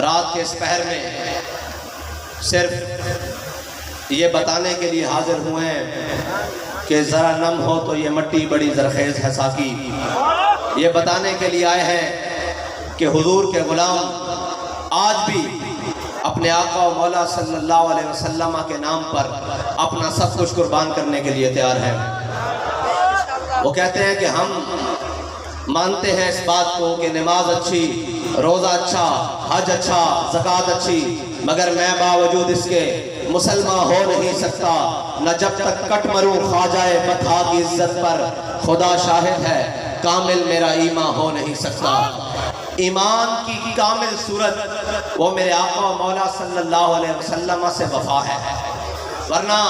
رات کے اس پہر میں صرف یہ بتانے کے لیے حاضر ہوئے ہیں کہ ذرا نم ہو تو یہ مٹی بڑی زرخیز ہے ساقی. یہ بتانے کے لیے آئے ہیں کہ حضور کے غلام آج بھی اپنے آقا و مولا صلی اللہ علیہ وسلم کے نام پر اپنا سب کچھ قربان کرنے کے لیے تیار ہیں. وہ کہتے ہیں کہ ہم مانتے ہیں اس بات کو کہ نماز اچھی، روزہ اچھا، حج اچھا، زکوٰۃ اچھی، مگر میں باوجود اس کے مسلمان ہو نہیں سکتا نہ جب تک کٹ مروں خواجہ بطحا کی عزت پر. خدا شاہد ہے کامل میرا ایمان ہو نہیں سکتا. ایمان کی کامل صورت وہ میرے آقا و مولا صلی اللہ علیہ وسلم سے وفا ہے. ورنہ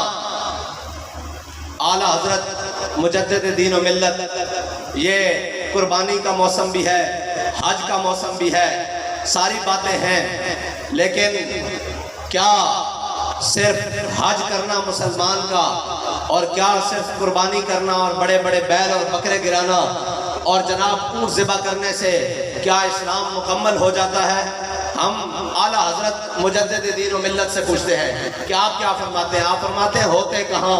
اعلیٰ حضرت مجدد دین و ملت یہ قربانی کا موسم بھی ہے، حج کا موسم بھی ہے، ساری باتیں ہیں، لیکن کیا صرف حج کرنا مسلمان کا اور کیا صرف قربانی کرنا اور بڑے بڑے بیل اور بکرے گرانا اور جناب اونٹ ذبح کرنے سے کیا اسلام مکمل ہو جاتا ہے؟ ہم اعلیٰ حضرت مجدد دین و ملت سے پوچھتے ہیں کہ آپ کیا فرماتے ہیں؟ آپ فرماتے ہیں ہوتے کہاں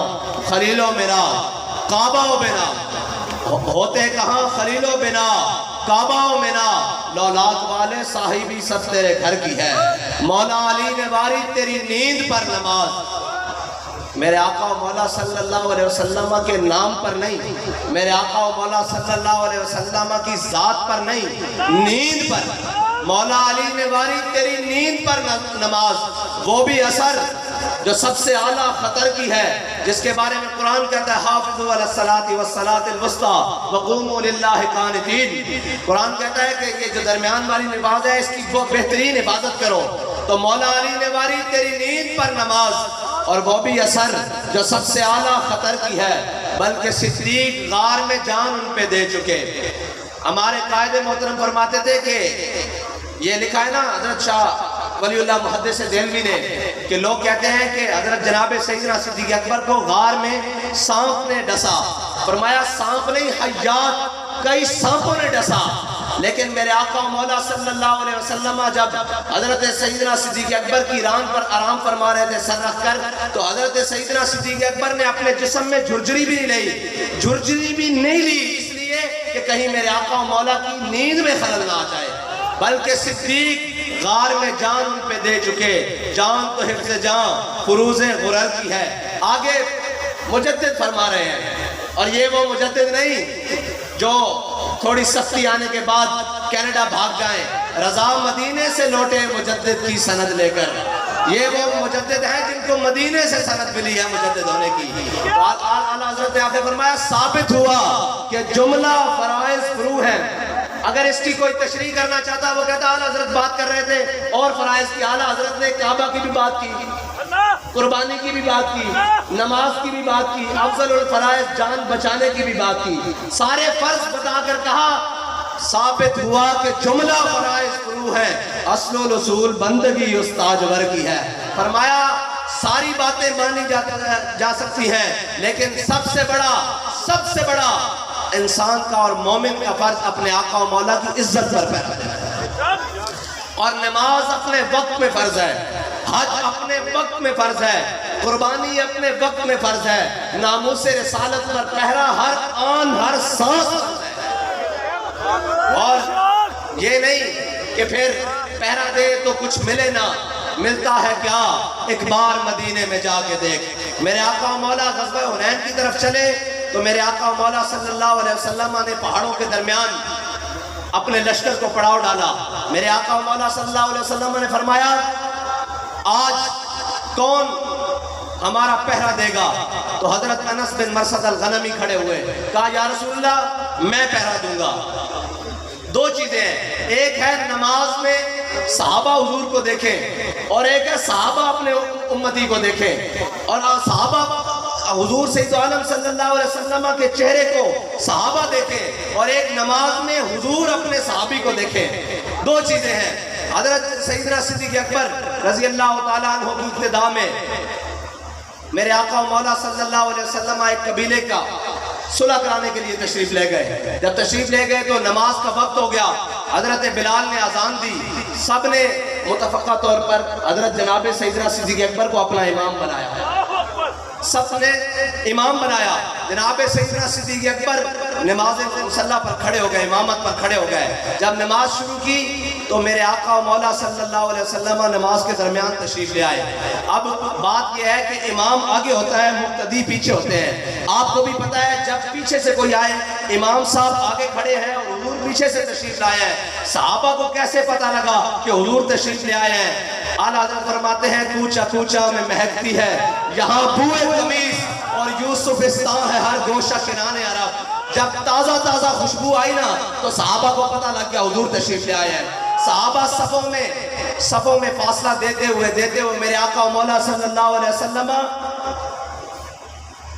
خلیل و بنا کعبہ و بنا، ہوتے کہاں خلیل و بنا کعبہ و منا، لولاک والے صاحبی سب تیرے گھر کی ہے، مولا علی نے واری تیری نیند پر نماز. میرے آقا و مولا صلی اللہ علیہ وسلم کے نام پر نہیں، میرے آقا و مولا صلی اللہ علیہ وسلم کی ذات پر نہیں، نیند پر. مولا علی نے واری تیری نیند پر نماز، وہ بھی اثر جو سب سے اعلیٰ خطر کی ہے، جس کے بارے میں قرآن کہتا ہے حافظوا علی الصلاۃ والصلاۃ الوسطیٰ وقوموا للہ قانتین. قرآن کہتا ہے کہ یہ جو درمیان والی نماز ہے اس کی وہ بہترین عبادت کرو. تو مولا علی نے واری تیری نیند پر نماز، اور وہ بھی اثر جو سب سے اعلیٰ خطر کی ہے، بلکہ صدیق غار میں جان ان پہ دے چکے. ہمارے قائد محترم فرماتے تھے کہ یہ لکھا ہے نا حضرت شاہ ولی اللہ محدث دہلوی نے کہ لوگ کہتے ہیں کہ حضرت جناب سیدنا صدیق اکبر کو غار میں سانپ نے ڈسا. فرمایا سانپ نہیں، حیات کئی سانپوں نے ڈسا. لیکن میرے آقا و مولا صلی اللہ علیہ وسلم جب حضرت سیدنا صدیق اکبر کی ران پر آرام فرما رہے تھے سر رکھ کر، تو حضرت سیدنا صدیق اکبر نے اپنے جسم میں جھرجری بھی نہیں لی اس لیے کہ کہیں میرے آقا و مولا کی نیند میں خلل نہ آ جائے، بلکہ صدیق غار میں جان ان پہ دے چکے. جان تو حفظ جان فروز غرر کی ہے. آگے مجدد فرما رہے ہیں، اور یہ وہ مجدد نہیں جو تھوڑی سختی آنے کے بعد کینیڈا بھاگ جائیں. رضا مدینے سے لوٹے مجدد کی سند لے کر. یہ وہ مجدد ہیں جن کو مدینے سے سند ملی ہے مجدد ہونے کی. اعلیٰ حضرت نے آخر فرمایا ثابت ہوا کہ جملہ فرائض فرو ہیں. اگر اس کی کوئی تشریح کرنا چاہتا وہ کہتا اعلیٰ حضرت بات کر رہے تھے اور فرائض کی. اعلیٰ حضرت نے کعبہ کی بھی بات کی، قربانی کی بھی بات کی، نماز کی بھی بات کی، افضل الفرائض جان بچانے کی بھی بات کی. سارے فرض بتا کر کہا ثابت ہوا کہ جملہ فرائض فرو ہے، اصل و اصول بندگی استاجور کی ہے. فرمایا ساری باتیں مانی جا سکتی ہیں، لیکن سب سے بڑا انسان کا اور مومن کا فرض اپنے آقا و مولا کی عزت پر پیدا ہے. اور نماز اپنے وقت میں فرض ہے، حج اپنے وقت میں فرض ہے، قربانی اپنے وقت میں فرض ہے، ناموس رسالت پر پہرا ہر آن ہر سانس فرض ہے. اور یہ نہیں کہ پھر پہرا دے تو کچھ ملے نہ، ملتا ہے کیا ایک بار مدینے میں جا کے دیکھ. میرے آقا و مولا غزوہ حنین کی طرف چلے تو میرے آقا و مولا صلی اللہ علیہ وسلم نے پہاڑوں کے درمیان اپنے لشکر کو پڑاؤ ڈالا. میرے آقا و مولا صلی اللہ علیہ وسلم نے فرمایا آج کون ہمارا پہرا دے گا؟ تو حضرت انس بن مرثد الغنمی کھڑے ہوئے، کہا یا رسول اللہ میں پہرا دوں گا. دو چیزیں ہیں، ایک ہے نماز میں صحابہ حضور کو دیکھیں، اور ایک ہے صحابہ اپنے امتی کو دیکھیں. اور صحابہ حضور سید عالم صلی اللہ علیہ وسلم کے چہرے کو صحابہ دیکھیں، اور ایک نماز میں حضور اپنے صحابی کو دیکھیں. دو چیزیں ہیں. حضرت سیدنا صدیق اکبر رضی اللہ تعالیٰ عنہ کی ابتدا میں میرے آقا و مولا صلی اللہ علیہ وسلم ایک قبیلے کا صلح کرانے کے لیے تشریف لے گئے. جب تشریف لے گئے تو نماز کا وقت ہو گیا. حضرت بلال نے اذان دی، سب نے متفقہ طور پر حضرت جناب سیدنا صدیق اکبر کو اپنا امام بنایا، سب نے امام بنایا۔ جناب سیدنا صدیق اکبر نماز مصلی پر کھڑے ہو گئے، امامت پر کھڑے ہو گئے۔ جب نماز شروع کی تو میرے آقا و مولا صلی اللہ علیہ وسلم نماز کے درمیان تشریف لے آئے۔ اب بات یہ ہے کہ امام آگے ہوتا ہے، مقتدی پیچھے ہوتے ہیں۔ آپ کو بھی پتہ ہے جب پیچھے سے کوئی آئے، امام صاحب آگے کھڑے ہیں اور حضور پیچھے سے تشریف لائے ہیں، صحابہ کو کیسے پتہ لگا کہ حضور تشریف لے آئے ہیں؟ اعلیٰ حضرت فرماتے ہیں کوچہ کوچہ میں مہکتی ہے یہاں بوئے قمیص اور یوسفستان ہے ہر گوشہ کنانے عرب۔ جب تازہ تازہ خوشبو آئی نا تو صحابہ کو پتہ لگ گیا حضور تشریف لے آئے ہیں۔ صحابہ صفوں میں فاصلہ دیتے ہوئے میرے آقا و مولا صلی اللہ علیہ وسلم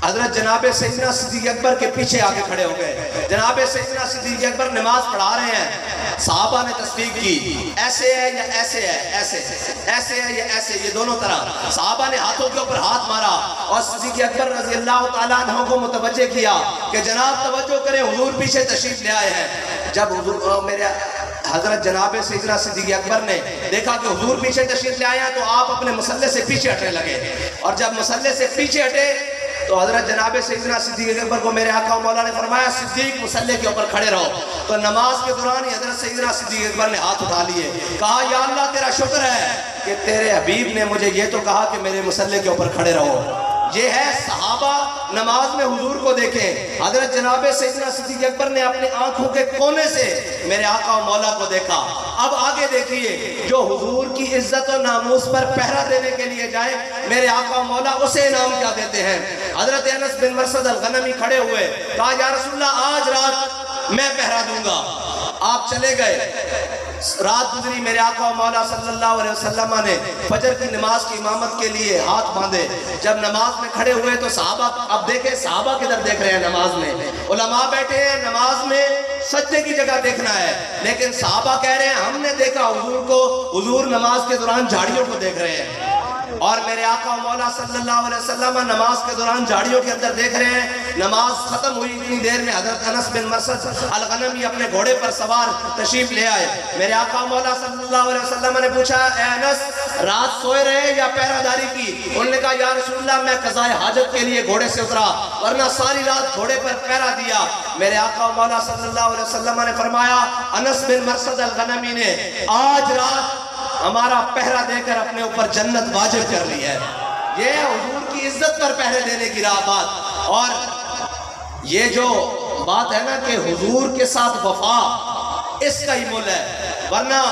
حضرت جناب سیدنا صدیق اکبر کے پیچھے آگے کھڑے ہو گئے۔ جناب سیدنا صدیق اکبر نماز پڑھا رہے ہیں، صحابہ نے تصدیق کی ایسے ہے یا ایسے ہے، ایسے ہے یا ایسے، یہ دونوں طرح۔ صحابہ نے ہاتھوں کے اوپر ہاتھ مارا اور صدیق اکبر رضی اللہ تعالیٰ عنہ کو متوجہ کیا کہ جناب توجہ کریں حضور پیچھے تشریف لے آئے ہیں۔ جب حضور میرے حضرت جناب سیدنا صدیق اکبر نے دیکھا کہ حضور پیچھے تشریف لے آئے ہیں تو آپ اپنے مصلی سے پیچھے ہٹنے لگے، اور جب مصلی سے پیچھے ہٹے تو حضرت جناب سیدنا صدیق اکبر کو میرے آقا و مولا نے فرمایا صدیق مصلی کے اوپر کھڑے رہو۔ تو نماز کے دوران ہی حضرت سیدنا صدیق اکبر نے ہاتھ اٹھا لیے، کہا یا اللہ تیرا شکر ہے کہ تیرے حبیب نے مجھے یہ تو کہا کہ میرے مصلی کے اوپر کھڑے رہو۔ یہ ہے صحابہ نماز میں حضور کو دیکھیں۔ حضرت جناب سیدنا صدیق اکبر نے اپنی آنکھوں کے کونے سے میرے آقا و مولا کو دیکھا۔ اب آگے دیکھیے، جو حضور کی عزت و ناموس پر پہرا دینے کے لیے جائے میرے آقا و مولا اسے انعام کیا دیتے ہیں۔ حضرت انس بن مرثد الغنمی کھڑے ہوئے، کہا یا رسول اللہ آج رات میں پہرا دوں گا۔ آپ چلے گئے، رات گزری، میرے آقا و مولا صلی اللہ علیہ وسلم نے فجر کی نماز کی امامت کے لیے ہاتھ باندھے۔ جب نماز میں کھڑے ہوئے تو صحابہ، اب دیکھیں صحابہ کدھر دیکھ رہے ہیں نماز میں، علماء بیٹھے ہیں نماز میں سجدے کی جگہ دیکھنا ہے، لیکن صحابہ کہہ رہے ہیں ہم نے دیکھا حضور کو، حضور نماز کے دوران جھاڑیوں کو دیکھ رہے ہیں۔ اور میرے آقا و مولا صلی اللہ علیہ وسلم نماز کے دوران جھاڑیوں کے اندر دیکھ رہے ہیں۔ نماز ختم ہوئی اتنی دیر میں حضرت انس بن مرثد الغنمی اپنے گھوڑے پر سوار تشریف لے آئے۔ میرے آقا و مولا صلی اللہ علیہ وسلم نے پوچھا اے انس رات سوئے رہے یا پہرہ داری کی؟ انہوں نے کہا یا رسول اللہ میں قضاء حاجت کے لیے گھوڑے سے اترا ورنہ ساری رات گھوڑے پر پہرہ دیا۔ میرے آقا و مولا صلی اللہ علیہ وسلم نے فرمایا انس بن مرثد الغنمی نے آج رات ہمارا پہرہ دے کر اپنے اوپر جنت واجب کر لی ہے۔ یہ حضور کی عزت پر پہرے دینے کی بات، اور یہ جو بات ہے نا کہ حضور کے ساتھ وفا، اس کا ہی مول ہے، ورنہ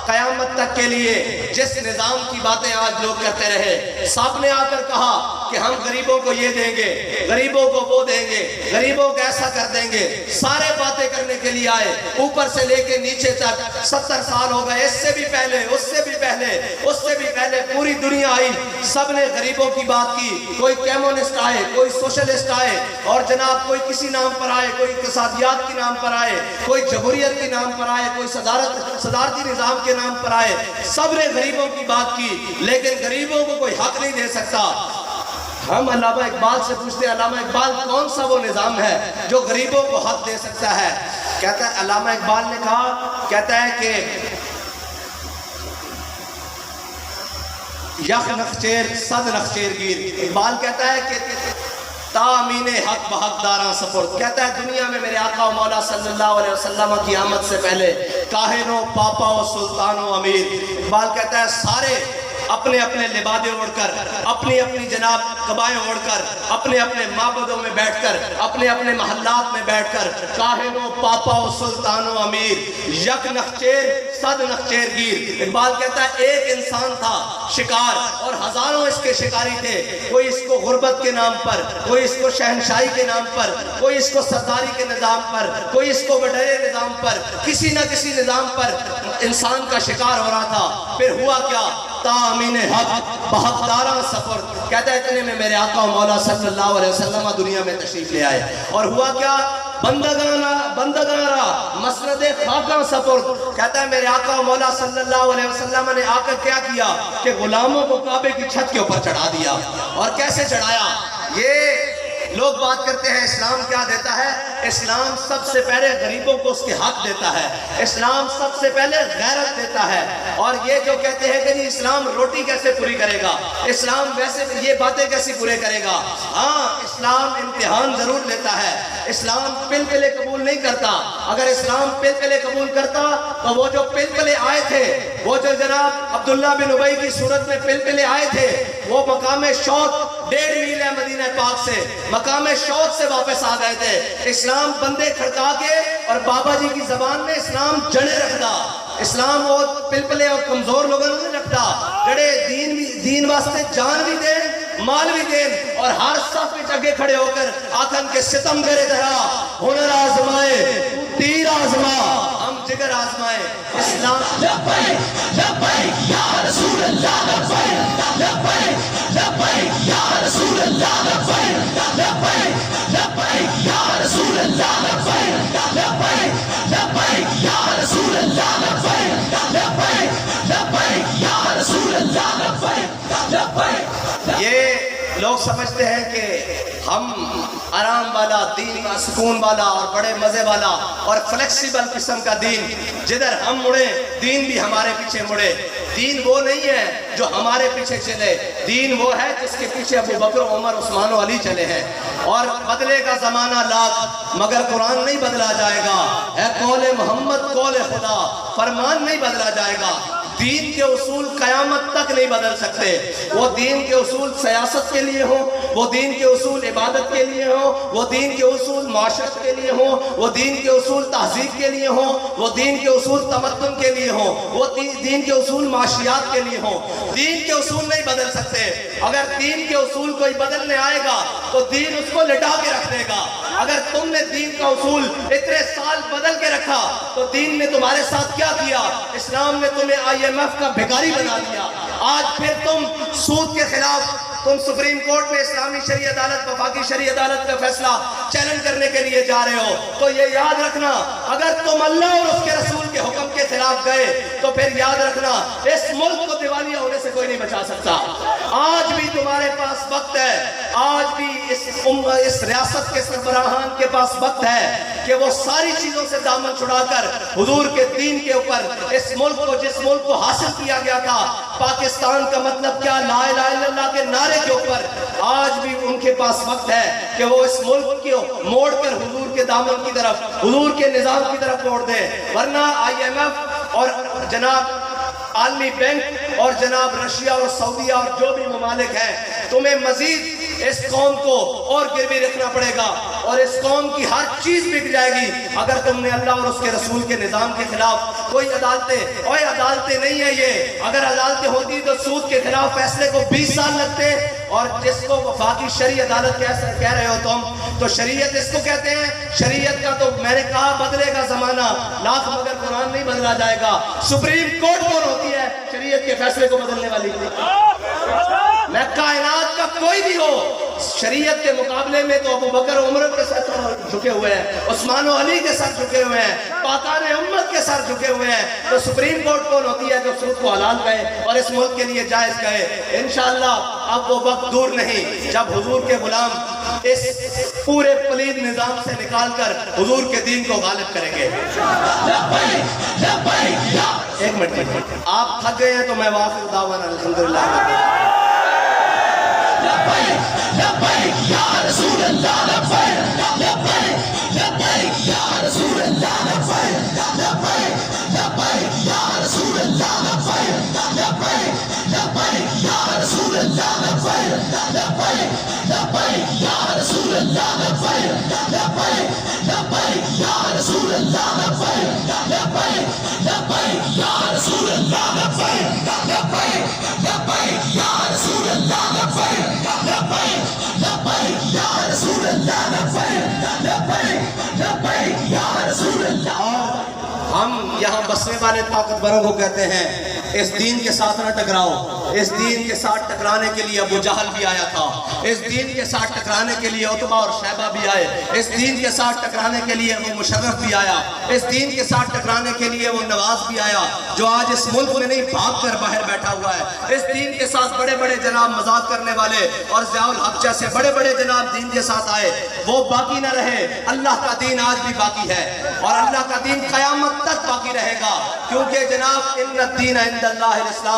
قیامت تک کے لیے جس نظام کی باتیں آج لوگ کرتے رہے، سب نے آ کر کہا کہ ہم غریبوں کو یہ دیں گے، غریبوں کو وہ دیں گے، غریبوں کو ایسا کر دیں گے، سارے باتیں کرنے کے لیے آئے، اوپر سے لے کے نیچے تک 70 سال ہو گئے، اس سے بھی پہلے، اس سے بھی پہلے، اس سے بھی پہلے پوری دنیا آئی، سب نے غریبوں کی بات کی، کوئی کمیونسٹ آئے، کوئی سوشلسٹ آئے، اور جناب کوئی کسی نام پر آئے، کوئی اقتصادیات کے نام پر آئے، کوئی جمہوریت کے نام پر آئے، کوئی صدارتی نظام کے نام پر آئے، سب نے غریبوں کی بات کی، لیکن غریبوں کو کوئی حق نہیں دے سکتا۔ ہم علامہ اقبال سے پوچھتے ہیں علامہ اقبال کون سا وہ نظام ہے جو غریبوں کو حق دے سکتا ہے؟ کہتا ہے علامہ اقبال نے کہا، کہتا ہے کہ یک نخچیر صد نخچیر گیر، اقبال کہتا ہے کہ تامین حق بحق داراں سپرد، کہتا ہے دنیا میں میرے آقا و مولا صلی اللہ علیہ وسلم کی آمد سے پہلے کاہن و پاپا و سلطان و امیر، اقبال کہتا ہے سارے اپنے اپنے لبادے اوڑھ کر، اپنی اپنی جناب قبائیں اوڑھ کر، اپنے اپنے معبدوں میں بیٹھ کر، اپنے اپنے محلات میں بیٹھ کر، کاہن و پاپا و سلطان و امیر، یک نخچیر صد نخچیر گیر، اقبال کہتا ہے ایک انسان تھا شکار اور ہزاروں اس کے شکاری تھے، کوئی اس کو غربت کے نام پر، کوئی اس کو شہنشاہی کے نام پر، کوئی اس کو سرداری کے نظام پر، کوئی اس کو وڈیرے نظام پر، کسی نہ کسی نظام پر انسان کا شکار ہو رہا تھا۔ پھر ہوا کیا؟ تامین حق بحق داراں سفر، کہتا ہے اتنے میں میرے آقا و مولا صلی اللہ علیہ وسلم دنیا میں تشریف لے آئے، اور ہوا کیا؟ بندگانا مسند خاکاں سپرد، کہتا ہے میرے آقا و مولا صلی اللہ علیہ وسلم نے آ کر کیا کیا کہ غلاموں کو کعبے کی چھت کے اوپر چڑھا دیا، اور کیسے چڑھایا؟ یہ لوگ بات کرتے ہیں اسلام کیا دیتا ہے؟ اسلام سب سے پہلے غریبوں کو اس کے حق دیتا ہے، اسلام سب سے پہلے غیرت دیتا ہے۔ اور یہ جو کہتے ہیں کہ جی اسلام روٹی کیسے پوری کرے گا، اسلام ویسے یہ باتیں کیسے پورے کرے گا، ہاں اسلام امتحان ضرور لیتا ہے، اسلام پلپلے قبول نہیں کرتا۔ اگر اسلام پلپلے قبول کرتا تو وہ جو پلپلے آئے تھے، وہ جو جناب عبداللہ بن ابی کی صورت میں پلپلے آئے تھے، وہ مقام شوق 1.5 میل ہے مدینہ پاک سے، مقام شوق سے واپس آ گئے تھے۔ اسلام بندے کھڑکا کے اور بابا جی کی زبان میں اسلام جڑے رکھتا، اسلام وہ پلپلے اور کمزور لوگوں نہیں رکھتا، جڑے دین واسطے جان بھی دیں مال بھی دیں اور ہر صف میں اگے کھڑے ہو کر آکن کے ستم کرے درا، ہنر آزمائے تیر آزما ہم جگر آزمائے۔ اسلام لبیک لبیک یا رسول اللہ، لبیک لبیک لبیک یا رسول اللہ، لبیک لبیک لبیک یا رسول اللہ، لبیک لبیک لبیک یا رسول اللہ، لبیک لبیک لبیک یا رسول اللہ، لبیک لبیک۔ یہ لوگ سمجھتے ہیں کہ ہم آرام والا دین کا سکون والا اور بڑے مزے والا اور فلیکسیبل قسم کا دین، جدھر ہم مڑے دین بھی ہمارے پیچھے مڑے۔ دین وہ نہیں ہے جو ہمارے پیچھے چلے، دین وہ ہے جس کے پیچھے ابو بکر عمر عثمان و علی چلے ہیں۔ اور بدلے کا زمانہ لاکھ مگر قرآن نہیں بدلا جائے گا، اے قول محمد قول خدا، فرمان نہیں بدلا جائے گا۔ دین کے اصول قیامت تک نہیں بدل سکتے، وہ دین کے اصول سیاست کے لیے ہوں، وہ دین کے اصول عبادت کے لیے ہوں، وہ دین کے اصول معاشرت کے لیے ہوں، وہ دین کے اصول تہذیب کے لیے ہوں، وہ دین کے اصول تمدن کے لیے ہوں، وہ دین کے اصول معاشیات کے لیے ہوں۔ دین کے اصول نہیں بدل سکتے۔ اگر دین کے اصول کوئی بدلنے آئے گا تو دین اس کو لٹا کے رکھ دے گا۔ اگر تم نے دین کا اصول اتنے سال بدل کے رکھا تو دین نے تمہارے ساتھ کیا کیا؟ اسلام نے تمہیں IMF کا بھکاری بنا دیا۔ آج پھر تم سود کے خلاف تم سپریم کورٹ میں اسلامی شرعی عدالت وفاقی شرعی عدالت کا فیصلہ چیلنج کرنے کے لیے جا رہے ہو، تو یہ یاد رکھنا اگر تم اللہ اور اس کے رسول کے حکم کے خلاف گئے تو پھر یاد رکھنا اس ملک کو دیوالیہ ہونے سے کوئی نہیں بچا سکتا۔ آج بھی تمہارے پاس وقت ہے، آج بھی اس ریاست کے سربراہان کے پاس وقت ہے کہ وہ ساری چیزوں سے دامن چھڑا کر حضور کے دین کے اوپر اس ملک کو، جس ملک کو حاصل کیا گیا تھا پاکستان کا مطلب کیا، لا الہ الا اللہ کے نعرے کے اوپر، آج بھی ان کے پاس وقت ہے کہ وہ اس ملک کو موڑ کر حضور کے دامن کی طرف، حضور کے نظام کی طرف موڑ دیں۔ ورنہ IMF اور جناب عالمی بینک اور جناب رشیا اور سعودیہ اور جو بھی ممالک ہیں، تمہیں مزید اس قوم کو اور گروی رکھنا پڑے گا اور اس قوم کی ہر چیز بک جائے گی اگر تم نے اللہ اور اس کے رسول کے نظام کے خلاف کوئی عدالتیں نہیں ہیں۔ یہ اگر عدالتیں ہوتی تو سود کے خلاف فیصلے کو 20 سال لگتے، اور جس کو وفاقی شرعی عدالت کہہ رہے ہو تم، تو شریعت اس کو کہتے ہیں۔ شریعت کا تو میں نے کہا بدلے گا زمانہ لاکھ مگر قرآن نہیں بدلا جائے گا۔ سپریم کورٹ کون ہوتی ہے شریعت کے فیصلے کو بدلنے والی؟ میں کائنات کا کوئی بھی ہو، شریعت کے مقابلے میں تو ابو بکر عمر کے سر جھکے ہوئے ہیں، عثمان و علی کے سر جھکے ہوئے ہیں، پاکان امت کے سر جھکے ہوئے ہیں۔ تو سپریم کورٹ کون ہوتی ہے جو سود کو حلال کہے اور اس ملک کے لیے جائز کہے؟ انشاءاللہ اب وہ وقت دور نہیں جب حضور کے غلام اس پورے پلید نظام سے نکال کر حضور کے دین کو غالب کریں گے۔ ایک منٹ، آپ تھک گئے ہیں تو میں واقع دعوانا الحمدللہ۔ لبیک لبیک یا رسول اللہ، لبیک لبیک لبیک یا رسول اللہ، لبیک لبیک لبیک یا رسول اللہ، لبیک لبیک لبیک یا رسول اللہ، لبیک لبیک لبیک یا رسول اللہ، لبیک لبیک لبیک یا رسول اللہ، لبیک لبیک لبیک یا رسول اللہ، لبیک لبیک لبیک یا رسول اللہ، لبیک لبیک لبیک یا رسول اللہ، لبیک لبیک لبیک یا رسول اللہ۔ ہم یہاں بسنے والے طاقتوروں کو کہتے ہیں اس دین کے ساتھ نہ ٹکراؤ، اس دین کے ساتھ ٹکرانے کے لیے ابو جہل بھی آیا تھا، اس دین کے ساتھ ٹکرانے کے لیے عتبہ اور شیبہ بھی آئے، اس دین کے ساتھ ٹکرانے کے لیے وہ مشرف بھی آیا، اس دین کے ساتھ ٹکرانے کے لیے وہ نواز بھی آیا جو آج اس ملک میں نہیں بھاگ کر باہر بیٹھا ہوا ہے۔ اس دین کے ساتھ بڑے بڑے جناب مذاق کرنے والے اور ضیاء الحق جیسے بڑے بڑے جناب دین کے ساتھ آئے، وہ باقی نہ رہے۔ اللہ کا دین آج بھی باقی ہے اور اللہ کا دین قیامت تک باقی رہے گا، کیونکہ جناب ان الدین عند اللہ الاسلام